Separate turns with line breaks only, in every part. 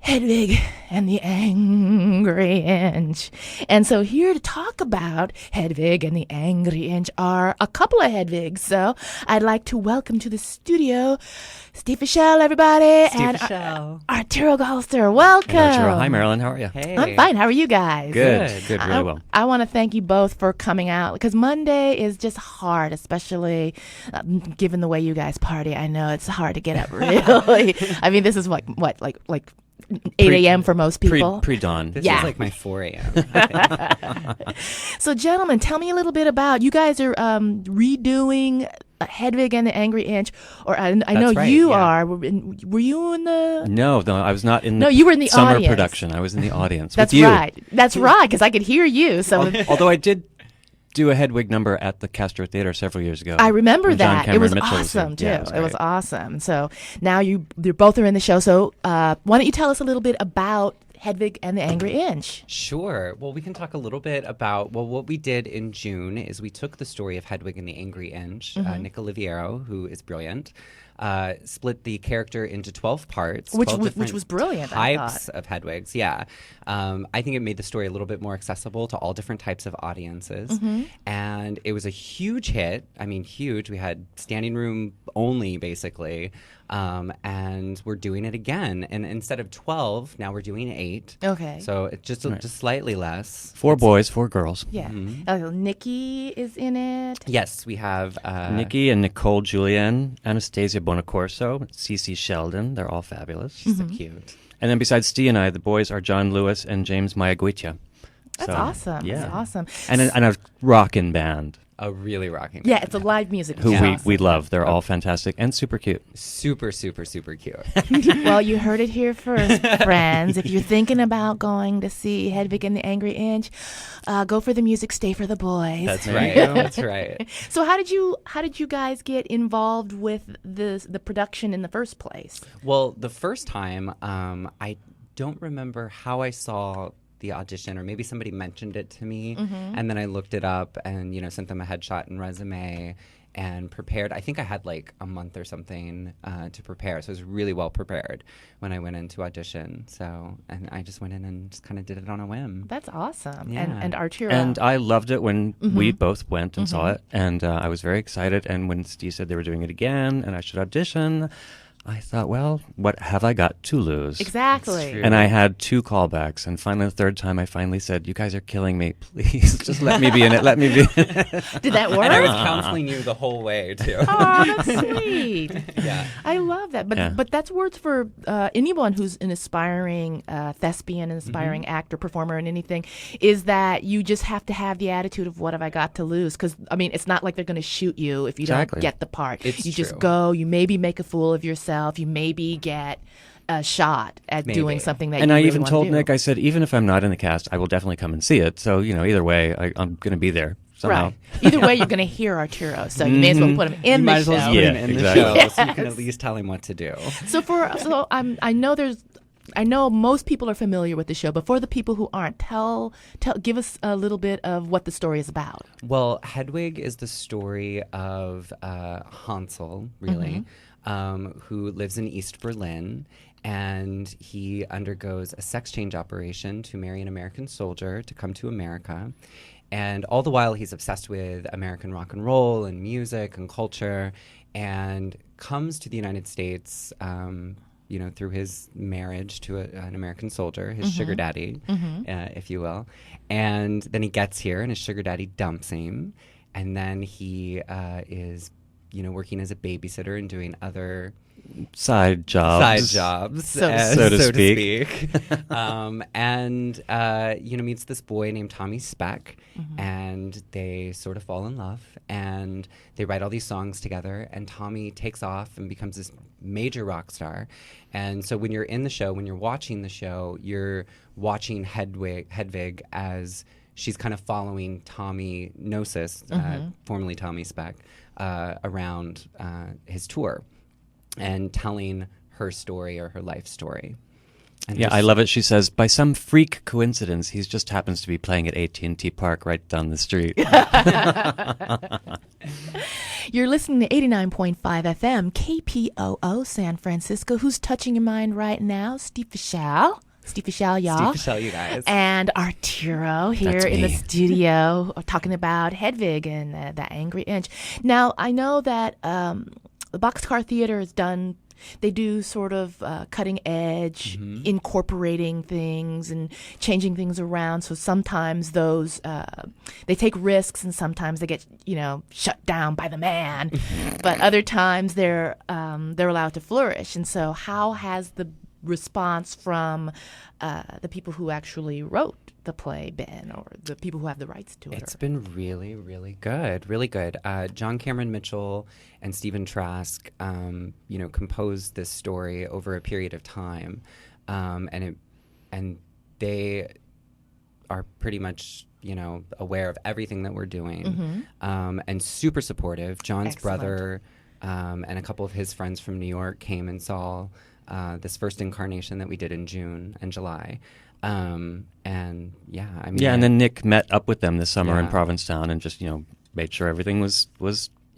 Hedwig and the Angry Inch. And so here to talk about Hedwig and the Angry Inch are a couple of Hedwigs. So I'd like to welcome to the studio Steve Fishell, everybody,
Steve
and
Fishell.
Arturo Galster. Welcome.
And Arturo. Hi, Marilyn. How are you?
Hey.
I'm fine. How are you guys?
Good, really well.
I want to thank you both for coming out because Monday is just hard, especially given the way you guys party. I know it's hard to get up really. I mean, this is like 8 a.m. for most people.
Pre-dawn.
This
Yeah.
is like my 4 a.m.
So, gentlemen, tell me a little bit about you guys are redoing Hedwig and the Angry Inch, or I know
right,
you
yeah.
are. Were you in the?
No, I was not in
No,
the
you were in the
summer
audience.
production. I was in the audience
That's
with you.
right. That's right, because I could hear you. So
Although I did do a Hedwig number at the Castro Theater several years ago.
I remember
when John
that. It
Cameron
was
Mitchell
awesome too.
there. Yeah,
it was
great.
awesome. So now you both are in the show. So why don't you tell us a little bit about Hedwig and the Angry Inch?
Sure. Well, we can talk a little bit about, what we did in June is we took the story of Hedwig and the Angry Inch, Nick Oliviero, who is brilliant, split the character into 12 parts.
Which
12
was
different
brilliant, I
Types
thought.
of Hedwigs, yeah. I think it made the story a little bit more accessible to all different types of audiences. And it was a huge hit. I mean, huge. We had standing room only, basically. And we're doing it again. And instead of 12, now we're doing 8.
Okay.
So it's just slightly less.
4 boys, 4 girls.
Yeah. Nikki is in it.
Yes, we have
Nikki and Nicole Julian, Anastasia Bonacorso, Cece Sheldon. They're all fabulous.
so cute.
And then besides Steve and I, the boys are John Lewis and James Mayaguitia.
That's awesome.
Yeah.
That's awesome.
And a rockin' band
A really rocking.
Yeah, it's a live music.
who
It's
we
awesome.
love. They're all fantastic and super cute.
Super, super, super cute.
Well, you heard it here first, friends. If you're thinking about going to see Hedwig and the Angry Inch, go for the music, stay for the boys.
That's
There
right.
you go.
That's right.
So how did you guys get involved with the production in the first place?
Well, the first time, I don't remember how I saw the audition, or maybe somebody mentioned it to me, and then I looked it up and sent them a headshot and resume and prepared. I think I had like a month or something to prepare, so I was really well prepared when I went into audition. And I just went in and just kind of did it on a whim.
That's awesome.
Yeah.
And Arturo.
And I loved it when we both went and saw it. And I was very excited. And when Steve said they were doing it again and I should audition, I thought, well, what have I got to lose?
Exactly.
true.
And I had 2 callbacks. And finally, the third time, I finally said, you guys are killing me. Please, just let me be in it. Let me be in it.
Did that work?
And I was counseling you the whole way too.
Oh, that's sweet.
Yeah.
I love that. But
Yeah.
but that's words for anyone who's an aspiring thespian, an aspiring actor, performer, and anything, is that you just have to have the attitude of what have I got to lose? Because, I mean, it's not like they're going to shoot you if you
Exactly.
don't get the part.
It's
you just
true.
go, you maybe make a fool of yourself, you maybe get a shot at
Maybe.
doing something that
And
you
I
really
even
want
told
to do.
Nick, I said, even if I'm not in the cast, I will definitely come and see it. So, either way, I'm going to be there somehow.
Right. Either way, you're going to hear Arturo, so you may as well put him in
You
the
might as well
show.
just put him
Yeah,
in
exactly.
the show, so you
Yes.
can at least tell him what to do.
I know most people are familiar with the show, but for the people who aren't, give us a little bit of what the story is about.
Well, Hedwig is the story of Hansel, really, who lives in East Berlin, and he undergoes a sex change operation to marry an American soldier to come to America. And all the while, he's obsessed with American rock and roll and music and culture, and comes to the United States through his marriage to an American soldier, his sugar daddy, if you will. And then he gets here, and his sugar daddy dumps him. And then he is, working as a babysitter and doing other
Side jobs.
So to
So to speak.
Meets this boy named Tommy Speck, and they sort of fall in love, and they write all these songs together, and Tommy takes off and becomes this major rock star. And so when you're in the show, when you're watching the show, you're watching Hedwig as she's kind of following Tommy Gnosis, formerly Tommy Speck, around his tour, and telling her story or her life story. And
Yeah,
just-
I love it. She says, by some freak coincidence, he just happens to be playing at AT&T Park right down the street.
You're listening to 89.5 FM, KPOO San Francisco. Who's touching your mind right now? Steve Fishell. Steve Fishell, y'all.
Steve Fishell, you guys.
And Arturo here
That's
in the
me.
studio talking about Hedwig and the Angry Inch. Now, I know that the Boxcar Theater is done. They do sort of cutting edge, incorporating things and changing things around. So sometimes those they take risks, and sometimes they get shut down by the man. But other times they're allowed to flourish. And so, how has the response from the people who actually wrote the play been, or the people who have the rights to it?
It's been really, really good, really good. John Cameron Mitchell and Stephen Trask, composed this story over a period of time, and they are pretty much aware of everything that we're doing, and super supportive. John's
Excellent.
brother and a couple of his friends from New York came and saw this first incarnation that we did in June and July. And then
Nick met up with them this summer in
Yeah.
Provincetown and just made sure everything was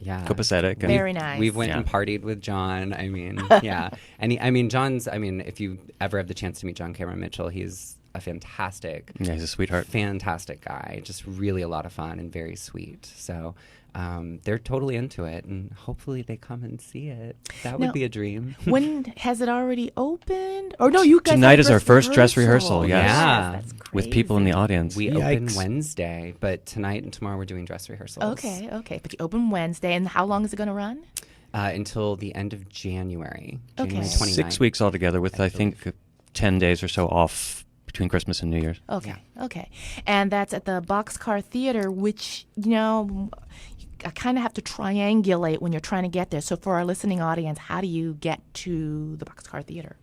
copacetic. And
Very nice.
We went
Yeah.
and partied with John. I mean, yeah. And John's, if you ever have the chance to meet John Cameron Mitchell, he's a fantastic,
yeah, he's a sweetheart.
fantastic guy. Just really a lot of fun and very sweet. So they're totally into it, and hopefully they come and see it. That
Now,
would be a dream.
When has it already opened? Or no, you guys
Tonight
have
is our first dress rehearsal, yes.
Yeah.
That's
With people in the
crazy.
audience.
We open
Yikes.
Wednesday, but tonight and tomorrow we're doing dress rehearsals.
Okay. But you open Wednesday, and how long is it going to run?
Until the end of January.
Okay.
January 29th.
6 weeks altogether with, I think, 10 days or so off between Christmas and New Year's.
Okay. And that's at the Boxcar Theater, which, I kind of have to triangulate when you're trying to get there. So for our listening audience, how do you get to the Boxcar Theater?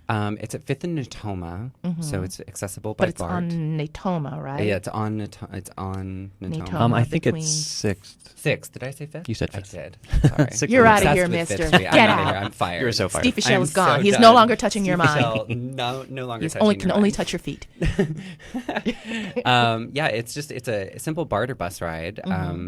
It's at 5th and Natoma, so it's accessible by
But it's
BART.
on Natoma, right?
Yeah, it's on Natoma.
Natoma.
I think
between-
it's 6th.
6th. Did I say 5th?
You said
I
5th.
did. Sorry.
Sixth
You're
is-
out of
Obsessed
here,
with
mister.
Fifth Street. I'm
Get
out of
out.
here. I'm fired.
You're so fired.
Steve Fishell
I'm
is gone.
so
He's
done.
no longer touching your
Steve
mind.
Fishell, no longer
He's
touching
only
your
can only
mind.
touch your feet.
Yeah, it's a simple barter bus ride.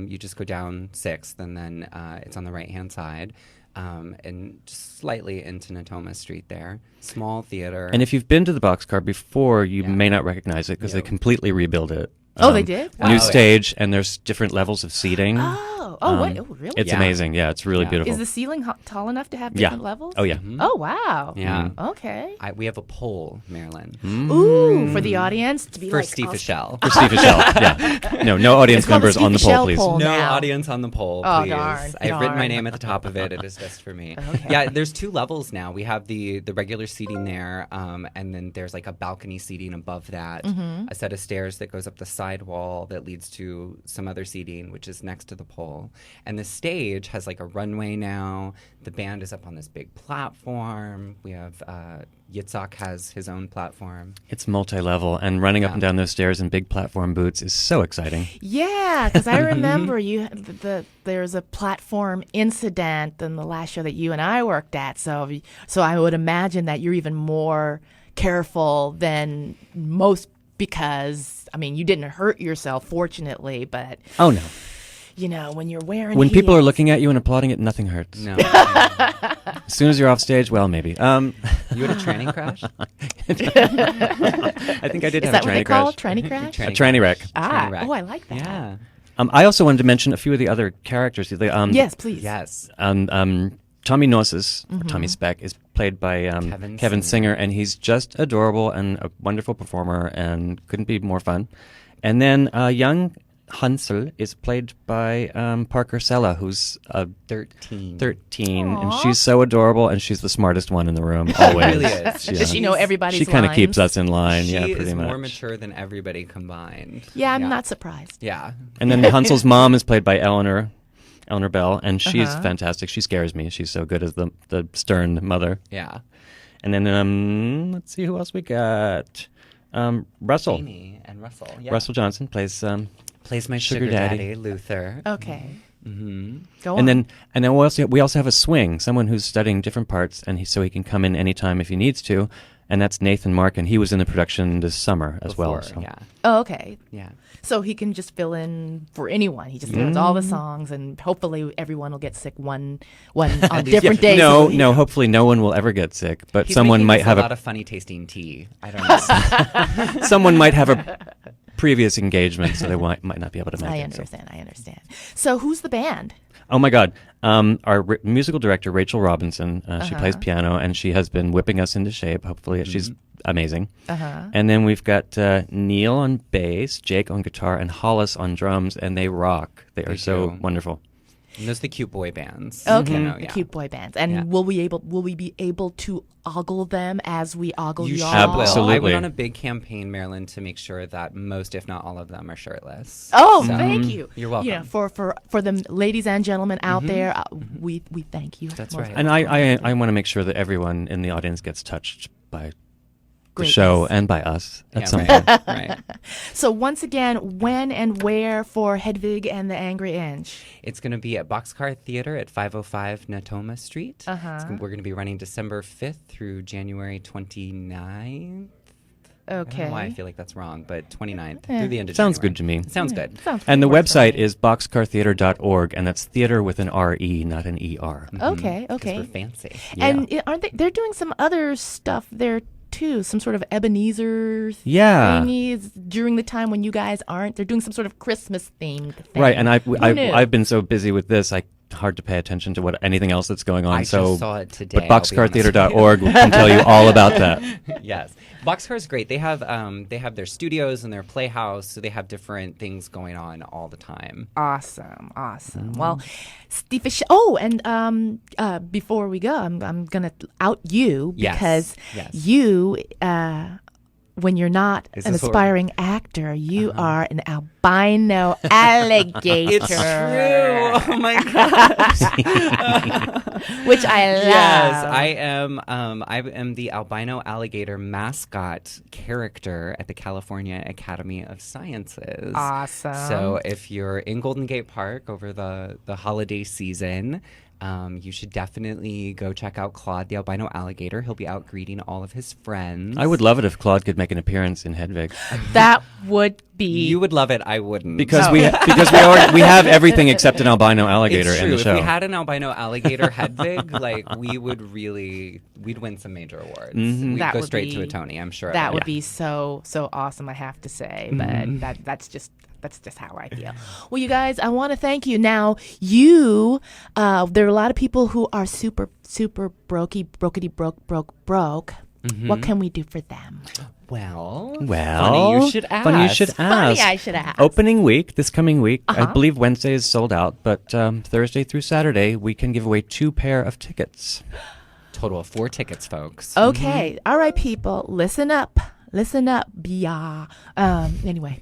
You just go down 6th, and then it's on the right-hand side, and just slightly into Natoma Street there. Small theater.
And if you've been to the Boxcar before, you
Yeah.
may not recognize it because they completely rebuilt it.
Oh, they did?
New
Wow.
stage, and there's different levels of seating.
What? Oh, really?
It's
Yeah.
amazing. Yeah, it's really
Yeah.
beautiful.
Is the ceiling tall enough to have
Yeah.
different levels?
Oh, yeah.
Oh, wow.
Yeah.
Okay.
We have a poll, Marilyn,
Ooh, for the audience to be
for
like
Steve Fishell.
For Steve Fishell. Yeah. No audience
It's called the
members on the
Steve
poll,
Fishell
please.
poll.
No
now.
audience on the poll,
Oh,
please.
darn,
I've written my
darn.
name at the top of it. It is just for me.
Okay.
Yeah, there's 2 levels now. We have the regular seating there, and then there's like a balcony seating above that, a set of stairs that goes up the side wall that leads to some other seating, which is next to the pole. And the stage has like a runway now. The band is up on this big platform. We have Yitzhak has his own platform.
It's multi-level, and running up
Yeah.
and down those stairs in big platform boots is so exciting.
Yeah, because I remember there's a platform incident in the last show that you and I worked at. So I would imagine that you're even more careful than most because, you didn't hurt yourself, fortunately, but,
Oh, no.
when you're wearing
When people are
heels-
looking at you and applauding it, nothing hurts.
No.
As soon as you're off stage, well, maybe.
You had a tranny crash?
I think I did
Is
have
that
a
what
tranny
they call
crash.
tranny crash?
A tranny wreck.
Ah,
Tranny wreck.
oh, I like that.
Yeah.
I also wanted to mention a few of the other characters.
Yes, please.
Yes.
Tommy Nosses, or Tommy Speck, is played by
Kevin
Singer, and he's just adorable and a wonderful performer and couldn't be more fun. And then young Hansel is played by Parker Sella, who's
13.
13, and
Aw.
she's so adorable, and she's the smartest one in the room, always.
really is.
Does she know everybody's
She kind of
lines?
keeps us in line,
She
yeah,
is
pretty much.
more mature than everybody combined.
Yeah, I'm not surprised.
Yeah.
And then Hansel's mom is played by Eleanor Bell, and she's
Uh-huh.
fantastic. She scares me. She's so good as the stern mother.
Yeah.
And then let's see who else we got. Russell.
Amy and Russell. Yeah.
Russell Johnson plays
plays my
Sugar
sugar
daddy.
daddy, Luther.
Okay.
Mm-hmm.
Go on.
and then we also have a swing, someone who's studying different parts, and so he can come in anytime if he needs to. And that's Nathan Mark, and he was in the production this summer as well.
Before,
So.
Yeah.
Oh, okay.
Yeah.
So he can just fill in for anyone. He just learns all the songs, and hopefully everyone will get sick one on different days.
No, hopefully no one will ever get sick, but
He's
someone
making
might
us
have
a lot of funny tasting tea. I don't know.
someone might have a previous engagement, so they might not be able to make
I
it. so.
understand. So who's the band?
Oh my God. Our musical director, Rachel Robinson, she plays piano, and she has been whipping us into shape. Hopefully she's amazing. And then we've got Neil on bass, Jake on guitar, and Hollis on drums, and they rock. They are so
do.
wonderful.
And those are the cute boy bands.
Okay,
You know,
the
yeah.
cute boy bands. And
Yeah.
will we be able to ogle them as we ogle
You
y'all?
should will. I
Absolutely.
went on a big campaign, Maryland, to make sure that most, if not all of them, are shirtless.
Oh,
So,
thank you.
You're welcome.
You know, for the ladies and gentlemen out there, we thank you.
That's
most
right.
And I want to make sure that everyone in the audience gets touched by the
Greatness.
show and by us at
Yeah,
some
right,
point.
right.
So once again, when and where for Hedwig and the Angry Inch?
It's going to be at Boxcar Theater at 505 Natoma Street. We're going to be running December 5th through January 29th. I don't
Okay.
know why I feel like that's wrong, but 29th through the end of
Sounds
January.
good to me.
Sounds good.
Sounds
And the
pretty works for
website
me.
is boxcartheater.org, and that's theater with an R-E, not an E-R.
Okay,
'Cause
okay.
we're fancy.
And aren't they're doing some other stuff there too? Some sort of Ebenezer
Yeah.
thingies during the time when you guys aren't. They're doing some sort of Christmas themed thing.
Right, and
Who knew?
I've been so busy with this, hard to pay attention to anything else that's going on.
I
so,
just saw it today.
but boxcartheater.org can tell you all about that.
Yes, Boxcar is great. They have their studios and their playhouse, so they have different things going on all the time.
Awesome. Well, Steve Fishell. Oh, and before we go, I'm gonna out you
Yes,
because
yes.
you, when you're not
Is
an
this what-
aspiring actor, you are an albino alligator.
Oh my gosh!
Which I love.
Yes, I am. I am the albino alligator mascot character at the California Academy of Sciences.
Awesome.
So if you're in Golden Gate Park over the holiday season, you should definitely go check out Claude the albino alligator. He'll be out greeting all of his friends.
I would love it if Claude could make an appearance in Hedwig.
That would be.
You would love it. I wouldn't.
Because we have everything except an albino alligator
it's
in
true.
the show.
If we had an albino alligator Hedwig, like we'd win some major awards. We'd
That
go
would
straight to
be-
a Tony, I'm sure.
That
of
would
it.
be so awesome, I have to say. But that's just how I feel. Well, you guys, I want to thank you. Now, there are a lot of people who are super brokety broke. What can we do for them?
Well,
Well,
funny you should ask.
Funny you should ask.
Funny I should ask.
Opening week, this coming week, I believe Wednesday is sold out, but Thursday through Saturday, we can give away 2 pair of tickets.
Total of 4 tickets, folks.
Okay. All right, people, listen up. Yeah. Anyway,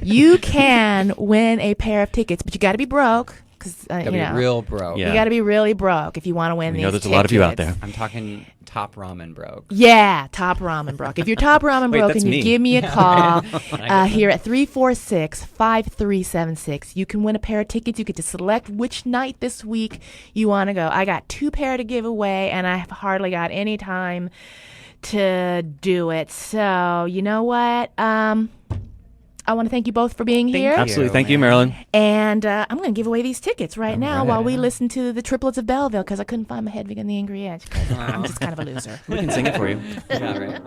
you can win a pair of tickets, but you got to be broke. Because
Gotta be real broke.
Yeah.
You got to be really broke if you want to win
We
these
know there's a lot of you out
tickets.
there.
I'm talking top ramen broke.
Yeah, top ramen broke. If you're top ramen
Wait,
broke
that's
and you
me.
give me a call here at 346-5376, you can win a pair of tickets. You get to select which night this week you want to go. I got 2 pair to give away, and I have hardly got any time to do it. So, you know what? I want to thank you both for being here.
you.
Absolutely. Thank you, Marilyn.
And I'm going to give away these tickets right now while we listen to the Triplets of Belleville because I couldn't find my Hedwig and the Angry Inch. 'Cause I'm just kind of a loser.
We can sing it for you.
Yeah, right.